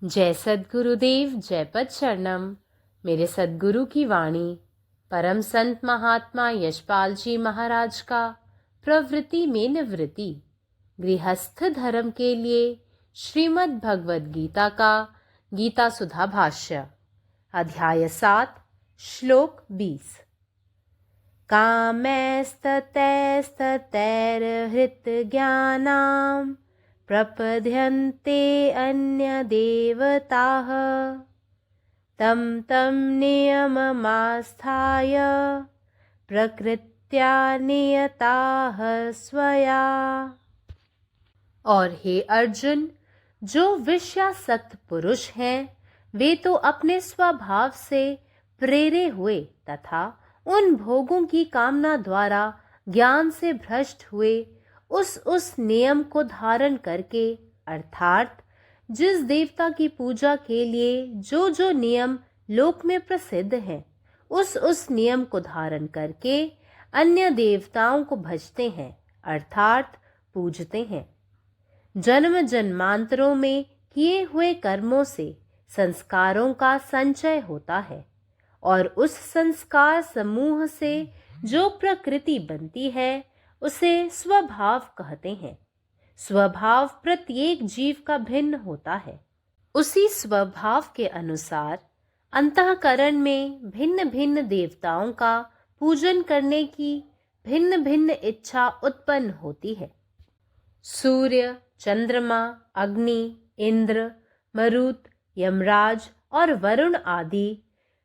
जय सद्गुरुदेव, जय पद शरणम। मेरे सद्गुरु की वाणी परम संत महात्मा यशपाल जी महाराज का प्रवृत्ति में निवृत्ति गृहस्थ धर्म के लिए श्रीमद् भगवद गीता का गीता सुधा भाष्य अध्याय 7 श्लोक 20। कामैस्ततैस्ततैर्हृत ज्ञानाम् प्रपद्यन्ते अन्यदेवताः तं तं नियममास्थाय प्रकृत्या नियताः स्वया। और हे अर्जुन, जो विषयासक्त पुरुष हैं वे तो अपने स्वभाव से प्रेरे हुए तथा उन भोगों की कामना द्वारा ज्ञान से भ्रष्ट हुए उस नियम को धारण करके, अर्थात जिस देवता की पूजा के लिए जो जो नियम लोक में प्रसिद्ध है उस नियम को धारण करके अन्य देवताओं को भजते हैं, अर्थात पूजते हैं। जन्म जन्मांतरों में किए हुए कर्मों से संस्कारों का संचय होता है और उस संस्कार समूह से जो प्रकृति बनती है उसे स्वभाव कहते हैं। स्वभाव प्रत्येक जीव का भिन्न होता है। उसी स्वभाव के अनुसार अंतःकरण में भिन्न भिन्न देवताओं का पूजन करने की भिन्न भिन्न इच्छा उत्पन्न होती है। सूर्य, चंद्रमा, अग्नि, इंद्र, मरुत, यमराज और वरुण आदि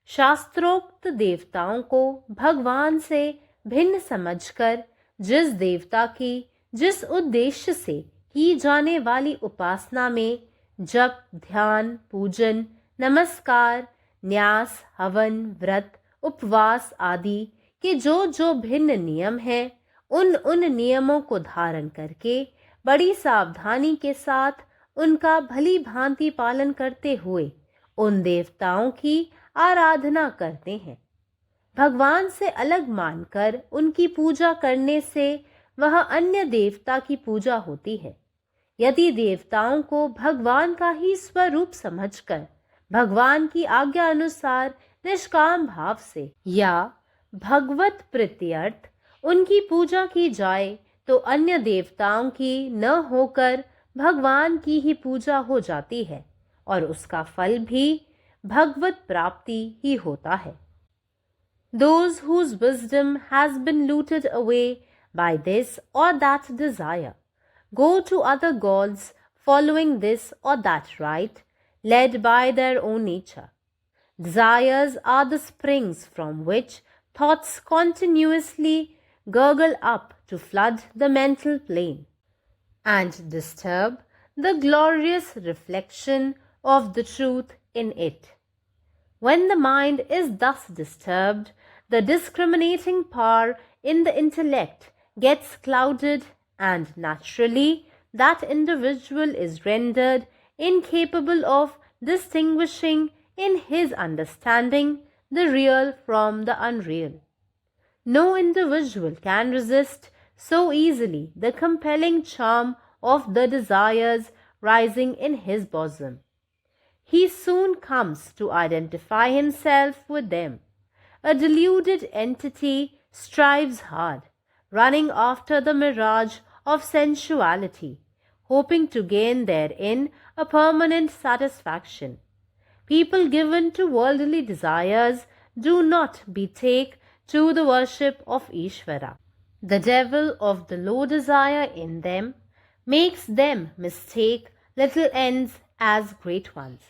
शास्त्रोक्त देवताओं को भगवान से भिन्न समझकर जिस देवता की जिस उद्देश्य से की जाने वाली उपासना में जप, ध्यान, पूजन, नमस्कार, न्यास, हवन, व्रत, उपवास आदि के जो जो भिन्न नियम हैं, उन नियमों को धारण करके बड़ी सावधानी के साथ उनका भली भांति पालन करते हुए उन देवताओं की आराधना करते हैं। भगवान से अलग मानकर उनकी पूजा करने से वह अन्य देवता की पूजा होती है। यदि देवताओं को भगवान का ही स्वरूप समझकर भगवान की आज्ञा अनुसार निष्काम भाव से या भगवत प्रीत्यर्थ उनकी पूजा की जाए तो अन्य देवताओं की न होकर भगवान की ही पूजा हो जाती है और उसका फल भी भगवत प्राप्ति ही होता है। Those whose wisdom has been looted away by this or that desire go to other gods following this or that rite, led by their own nature. Desires are the springs from which thoughts continuously gurgle up to flood the mental plane and disturb the glorious reflection of the truth in it. When the mind is thus disturbed, the discriminating power in the intellect gets clouded, and naturally that individual is rendered incapable of distinguishing in his understanding the real from the unreal. No individual can resist so easily the compelling charm of the desires rising in his bosom. He soon comes to identify himself with them. A deluded entity strives hard, running after the mirage of sensuality, hoping to gain therein a permanent satisfaction. People given to worldly desires do not betake to the worship of Ishvara. The devil of the low desire in them makes them mistake little ends as great ones.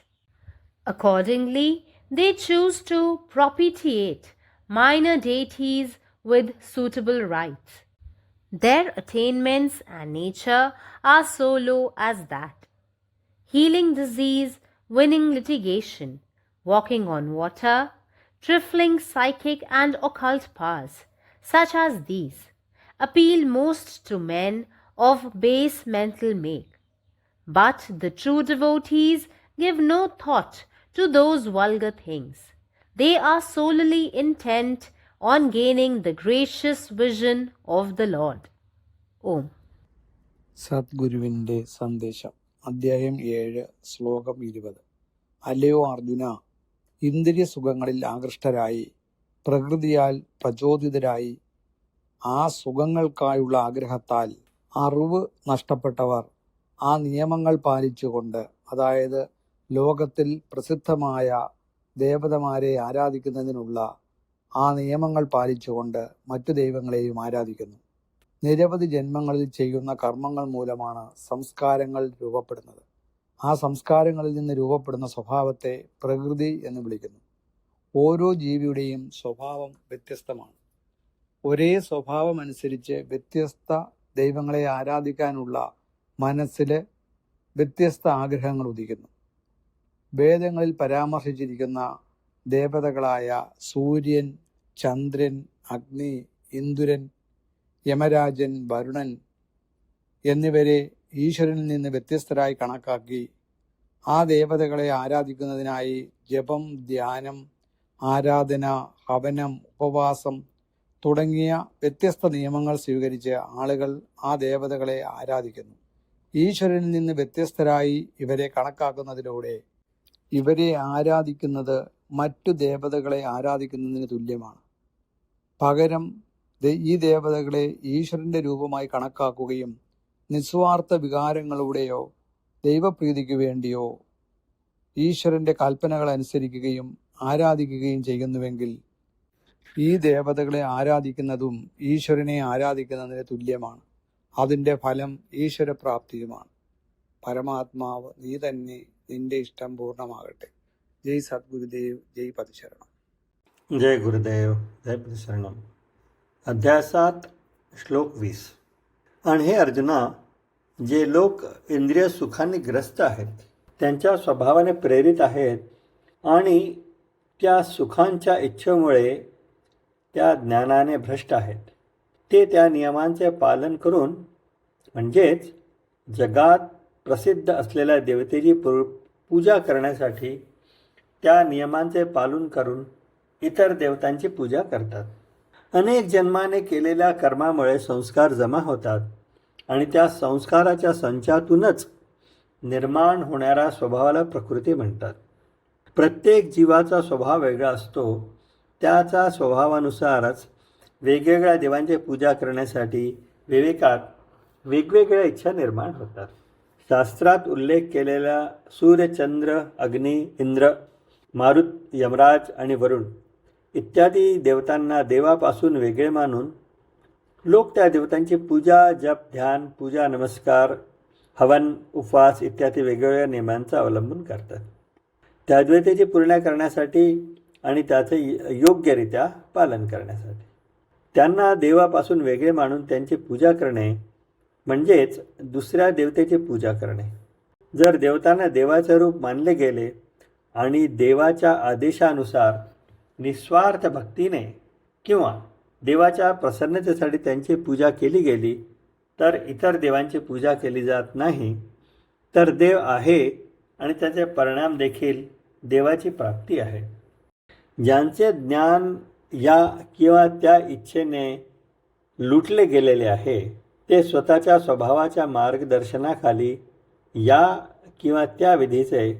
Accordingly, they choose to propitiate minor deities with suitable rites. Their attainments and nature are so low as that. Healing disease, winning litigation, walking on water, trifling psychic and occult powers, such as these, appeal most to men of base mental make. But the true devotees give no thought to those vulgar things. They are solely intent on gaining the gracious vision of the Lord. Om. സദ്ഗുരുവിൻ്റെ സന്ദേശം അധ്യായം 7 ശ്ലോകം 20. അല്ലയോ അർജുന, ഇന്ദ്രിയ സുഖങ്ങളിൽ ആകൃഷ്ടരായി പ്രകൃതിയാൽ പ്രചോദിതരായി ആ സുഖങ്ങൾക്കായുള്ള ആഗ്രഹത്താൽ അറിവ് നഷ്ടപ്പെട്ടവർ ആ നിയമങ്ങൾ പാലിച്ചുകൊണ്ട്, അതായത് ലോകത്തിൽ പ്രസിദ്ധമായ ദേവതമാരെ ആരാധിക്കുന്നതിനുള്ള ആ നിയമങ്ങൾ പാലിച്ചുകൊണ്ട് മറ്റു ദൈവങ്ങളെയും ആരാധിക്കുന്നു. നിരവധി ജന്മങ്ങളിൽ ചെയ്യുന്ന കർമ്മങ്ങൾ മൂലമാണ് സംസ്കാരങ്ങൾ രൂപപ്പെടുന്നത്. ആ സംസ്കാരങ്ങളിൽ നിന്ന് രൂപപ്പെടുന്ന സ്വഭാവത്തെ പ്രകൃതി എന്ന് വിളിക്കുന്നു. ഓരോ ജീവിയുടെയും സ്വഭാവം വ്യത്യസ്തമാണ്. ഒരേ സ്വഭാവം അനുസരിച്ച് വ്യത്യസ്ത ദൈവങ്ങളെ ആരാധിക്കാനുള്ള മനസ്സിൽ വ്യത്യസ്ത ആഗ്രഹങ്ങൾ ഉദിക്കുന്നു. വേദങ്ങളിൽ പരാമർശിച്ചിരിക്കുന്ന ദേവതകളായ സൂര്യൻ, ചന്ദ്രൻ, അഗ്നി, ഇന്ദ്രൻ, യമരാജൻ, വരുണൻ എന്നിവരെ ഈശ്വരനിൽ നിന്ന് വ്യത്യസ്തരായി കണക്കാക്കി ആ ദേവതകളെ ആരാധിക്കുന്നതിനായി ജപം, ധ്യാനം, ആരാധന, ഹവനം, ഉപവാസം തുടങ്ങിയ വ്യത്യസ്ത നിയമങ്ങൾ സ്വീകരിച്ച് ആളുകൾ ആ ദേവതകളെ ആരാധിക്കുന്നു. ഈശ്വരനിൽ നിന്ന് വ്യത്യസ്തരായി ഇവരെ കണക്കാക്കുന്നതിലൂടെ ഇവരെ ആരാധിക്കുന്നത് മറ്റു ദേവതകളെ ആരാധിക്കുന്നതിന് തുല്യമാണ്. പകരം ഈ ദേവതകളെ ഈശ്വരന്റെ രൂപമായി കണക്കാക്കുകയും നിസ്വാർത്ഥ വികാരങ്ങളുടെയോ ദൈവപ്രീതിക്ക് വേണ്ടിയോ ഈശ്വരന്റെ കൽപ്പനകൾ അനുസരിക്കുകയും ആരാധിക്കുകയും ചെയ്യുന്നുവെങ്കിൽ ഈ ദേവതകളെ ആരാധിക്കുന്നതും ഈശ്വരനെ ആരാധിക്കുന്നതിന് തുല്യമാണ്. അതിൻ്റെ ഫലം ഈശ്വരപ്രാപ്തിയുമാണ്. പരമാത്മാവ് നീ തന്നെ, നിന്റെ ഇഷ്ടം പൂർണ്ണമാകട്ടെ. ജയ് സദ്ഗുരുദേവ്, ജയ് പതിശരണം. जय गुरुदेव, जय शरणम. अध्याय 7, श्लोक 20. आणि हे अर्जुना, जे लोक इंद्रिय सुखांनी ग्रस्त आहेत, त्यांच्या स्वभावाने प्रेरित आहेत आणि त्या सुखांच्या इच्छेमुळे त्या ज्ञानाने भ्रष्ट आहेत, ते त्या नियमांचे पालन करून, म्हणजेच जगात प्रसिद्ध असलेल्या देवतेची पूजा करण्यासाठी त्या नियमांचे पालन करून इतर देवतांची पूजा करतात. अनेक जन्माने केलेल्या कर्मामुळे संस्कार जमा होतात आणि त्या संस्काराच्या संचातूनच निर्माण होणाऱ्या स्वभावाला प्रकृती म्हणतात. प्रत्येक जीवाचा स्वभाव वेगळा असतो. त्याच्या स्वभावानुसारच वेगवेगळ्या देवांची पूजा करण्यासाठी विवेकात वेगवेगळ्या इच्छा निर्माण होतात. शास्त्रात उल्लेख केलेल्या सूर्य, चंद्र, अग्नी, इंद्र, मारुत, यमराज आणि वरुण इत्यादी देवतांना देवापासून वेगळे मानून लोक त्या देवतांची पूजा, जप, ध्यान, पूजा, नमस्कार, हवन, उपवास इत्यादी वेगवेगळ्या नियमांचा अवलंबन करतात. त्या द्वैतेची पूर्ण करण्यासाठी आणि त्याचे योग्यरित्या पालन करण्यासाठी त्यांना देवापासून वेगळे मानून त्यांची पूजा करणे म्हणजेच दुसऱ्या देवतेची पूजा करणे. जर देवतांना देवाचे रूप मानले गेले आणि देवाच्या आदेशानुसार निस्वार्थ भक्तीने किंवा देवाच्या प्रसन्नतेसाठी त्यांची पूजा केली गेली तर इतर देवांची पूजा केली जात नाही, तर देव आहे आणि त्याचे परिणाम देखील देवाची प्राप्ती आहे. ज्यांचे ज्ञान या किंवा त्या इच्छेने लुटले गेलेले आहे ते स्वतःच्या स्वभावाच्या मार्गदर्शनाखाली या किंवा त्या विधीचे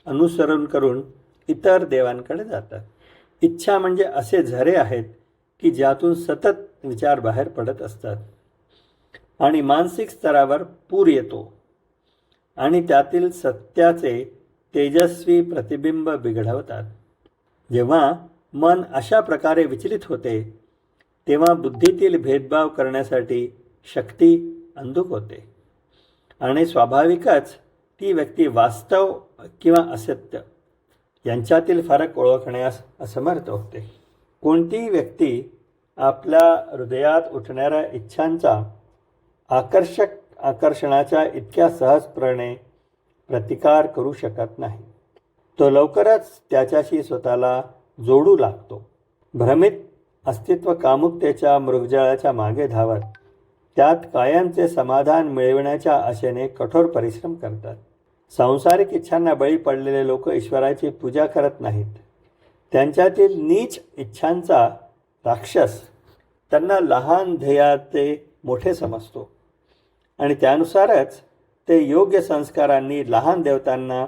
अनुसरण करून इतर देवांकडे जातात. इच्छा म्हणजे असे झरे आहेत की ज्यातून सतत विचार बाहेर पडत असतात आणि मानसिक स्तरावर पूर येतो आणि त्यातील सत्याचे तेजस्वी प्रतिबिंब बिघडवतात. जेव्हा मन अशा प्रकारे विचलित होते तेव्हा बुद्धीतील भेदभाव करण्यासाठी शक्ती अंधुक होते आणि स्वाभाविकच ती व्यक्ती वास्तव किंवा असत्य यांच्यातील फरक ओळखण्यास असमर्थ होते. कोणतीही व्यक्ती आपल्या हृदयात उठणाऱ्या इच्छांचा आकर्षणाच्या इतक्या सहजपणे प्रतिकार करू शकत नाही. तो लवकरच त्याच्याशी स्वतःला जोडू लागतो. भ्रमित अस्तित्व कामुकतेच्या मृगजळाच्या मागे धावत त्यात कायमचे समाधान मिळविण्याच्या आशेने कठोर परिश्रम करतात. सांसारिक इच्छांना बळी पडलेले लोक ईश्वराची पूजा करत नाहीत. त्यांच्यातील नीच इच्छांचा राक्षस त्यांना लहान ध्येयाचे मोठे समजतो आणि त्यानुसारच ते योग्य संस्कारांनी लहान देवतांना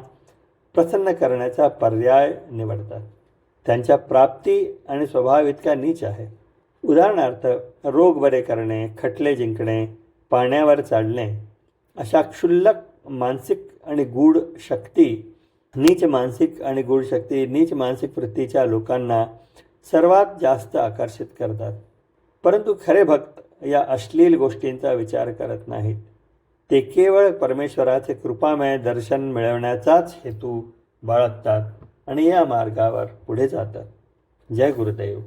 प्रसन्न करण्याचा पर्याय निवडतात. त्यांच्या प्राप्ती आणि स्वभाव इतका नीच आहे. उदाहरणार्थ रोग बरे करणे, खटले जिंकणे, पाण्यावर चालणे अशा क्षुल्लक मानसिक आणि गूढ शक्ती, नीच मानसिक आणि गूढ शक्ती नीच मानसिक वृत्तीच्या लोकांना सर्वात जास्त आकर्षित करतात. परंतु खरे भक्त या अश्लील गोष्टींचा विचार करत नाहीत. ते केवळ परमेश्वराचे कृपामय दर्शन मिळवण्याचाच हेतू बाळगतात आणि या मार्गावर पुढे जातात. जय गुरुदेव.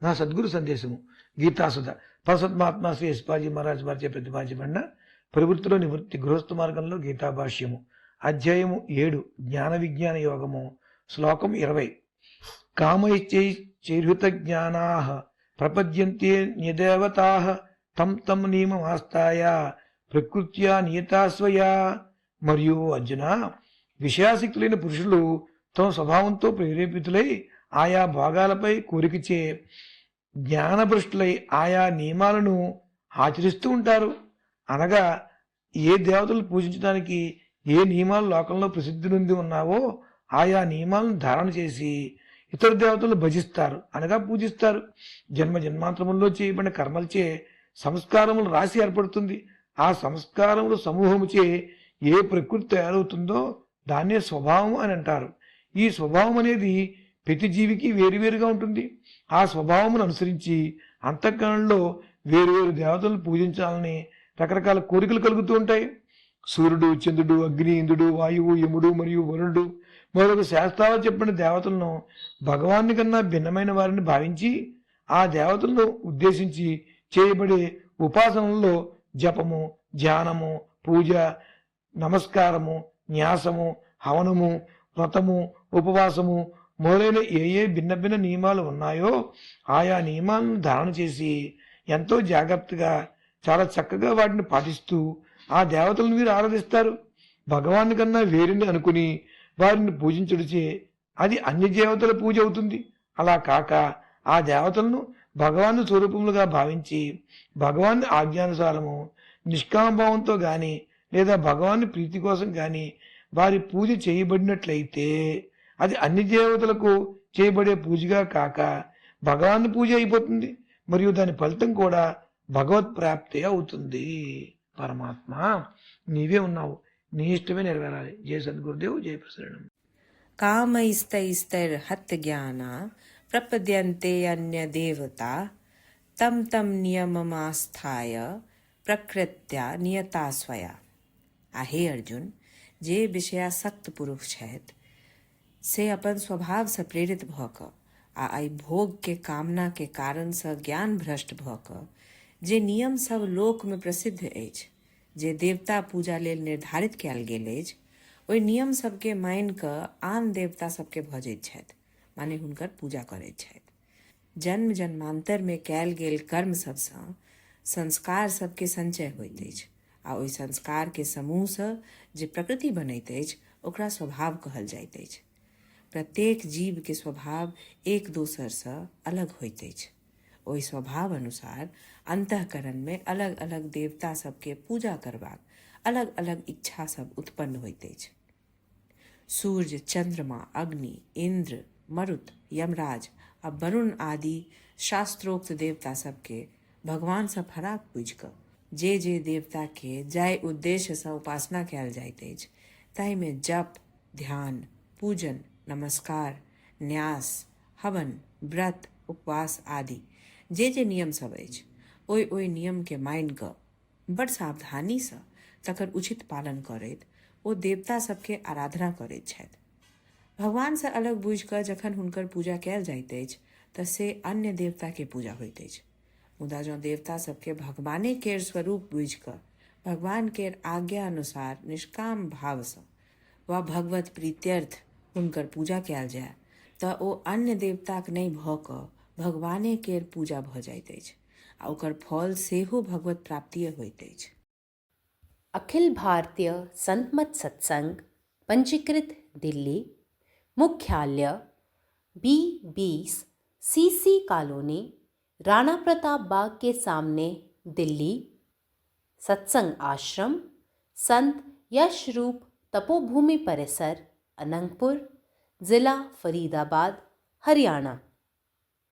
నా సద్గురు సందేశము గీతాసుధ పరసత్మాత్మ శ్రీ యశ్పాజీ మహారాజ్ వారిచే ప్రతిపాదించబడిన ప్రవృత్తిలో నివృత్తి గృహస్థ మార్గంలో గీతాభాష్యము అధ్యాయము 7 జ్ఞాన విజ్ఞాన యోగము శ్లోకం 20 కామైశ్చైర్హృత జ్ఞానాః ప్రపద్యంతే న్యదేవతాః తం తం నియమమాస్తాయ ప్రకృత్యా నియతాస్వయా. మరియు అర్జున, విషయాసక్తులైన పురుషులు తమ స్వభావంతో ప్రేరేపితులై ఆయా భోగాలపై కోరికచే జ్ఞానభ్రష్టులై ఆయా నియమాలను ఆచరిస్తూ ఉంటారు. అనగా ఏ దేవతలు పూజించడానికి ఏ నియమాలు లోకంలో ప్రసిద్ధి నుండి ఉన్నావో ఆయా నియమాలను ధారణ చేసి ఇతర దేవతలు భజిస్తారు, అనగా పూజిస్తారు. జన్మ జన్మాంతరముల్లో చేయబడిన కర్మలచే సంస్కారములు రాశి ఏర్పడుతుంది. ఆ సంస్కారముల సమూహముచే ఏ ప్రకృతి తయారవుతుందో దాన్నే స్వభావం అని అంటారు. ఈ స్వభావం అనేది ప్రతి జీవికి వేరువేరుగా ఉంటుంది. ఆ స్వభావమును అనుసరించి అంతఃకరణలో వేరువేరు దేవతలను పూజించాలని రకరకాల కోరికలు కలుగుతూ ఉంటాయి. సూర్యుడు, చంద్రుడు, అగ్ని, ఇంద్రుడు, వాయువు, యముడు మరియు వరుణుడు మరొక శాస్త్రాలు చెప్పిన దేవతలను భగవాన్ని కన్నా భిన్నమైన వారిని భావించి ఆ దేవతలను ఉద్దేశించి చేయబడే ఉపాసనల్లో జపము, ధ్యానము, పూజ, నమస్కారము, న్యాసము, హవనము, వ్రతము, ఉపవాసము మొదలైన ఏ భిన్న భిన్న నియమాలు ఉన్నాయో ఆయా నియమాలను ధారణ చేసి ఎంతో జాగ్రత్తగా చాలా చక్కగా వాటిని పాటిస్తూ ఆ దేవతలను వీరు ఆరాధిస్తారు. భగవాన్ కన్నా వేరిని అనుకుని వారిని పూజించుడిచే అది అన్ని దేవతల పూజ అవుతుంది. అలా కాక ఆ దేవతలను భగవాన్ స్వరూపములుగా భావించి భగవాన్ ఆజ్ఞానుసారము నిష్కామభావంతో గాని లేదా భగవాన్ ప్రీతి కోసం గాని వారి పూజ చేయబడినట్లయితే అది అన్ని దేవతలకు చేయబడే పూజగా కాక భగవాన్ పూజ అయిపోతుంది. మరియు దాని ఫలితం కూడా భగవత్ ప్రాప్తి అవుతుంది. పరమాత్మ నీవే ఉన్నావు, నీ ఇష్టమే నెరవేరాలి. జయ సద్గురుదేవ్, జయ ప్రసరణం. కామైస్తైస్తైర్హత్ జ్ఞాన ప్రపద్యంతే అన్య దేవతా తం తం నియమమాస్థాయ प्रकृत्या नियता स्वया. आहे अर्जुन, जे विषयासक्त पुरुष छथि से अपन स्वभाव से प्रेरित भ क आ एहि भोग के कामना के कारण से ज्ञान भ्रष्ट भ क जे नियम सब लोक में प्रसिद्ध अछि, जे देवता पूजा लेल निर्धारित कयल गेल अछि, ओहि नियम सबके मानि क आन देवता सबके भजैत छथि, माने हुनकर पूजा करैत छथि. जन्म जन्मांतर में कयल गेल कर्म सबसँ संस्कार सबके संचय होइत अछि आ ओहि संस्कार के समूह से जे प्रकृति बनैत अछि ओकरा स्वभाव कहल जाइत अछि. प्रत्येक जीव के स्वभाव एक दोसर से अलग होइत अछि. ओहि स्वभाव अनुसार अंतःकरण में अलग अलग देवता सबके पूजा करबाक अलग अलग इच्छा सब उत्पन्न होइत अछि. सूर्य, चंद्रमा, अग्नि, इंद्र, मरुत, यमराज आ वरुण आदि शास्त्रोक्त देवता सबके भगवान से फराक पूज क जे देवता के जाय उद्देश्य से उपासना कयल जाइत अछि ताहि में जप, ध्यान, पूजन, नमस्कार, न्यास, हवन, व्रत, उपवास आदि जे नियम सब अछि ओहि नियम के मानि क बड़ सावधानी से तकर उचित पालन करैत ओ देवता सबके आराधना करैत छथि. भगवान से अलग बुझि क जखन हुनकर पूजा कयल जाइत अछि त से अन्य देवता के पूजा होइत अछि. मुदा जँ देवता सबके भगवाने केर स्वरूप बुझि क भगवान केर आज्ञा अनुसार निष्काम भाव से वा भगवत प्रीत्यर्थ हुनकर पूजा कयल जाय त ओ अन्य देवताक नहि भ क भगवाने केर पूजा भ जाइत अछि आ ओकर फल सेहो भगवत प्राप्तिए होइत अछि. अखिल भारतीय संतमत सत्संग पंजीकृत दिल्ली, मुख्यालय B20 CC colony, Rana Pratap Bagh के सामने, दिल्ली. सत्संग आश्रम संत यशरूप तपोभूमि परिसर, अनंगपुर, जिला फरीदाबाद, हरियाणा।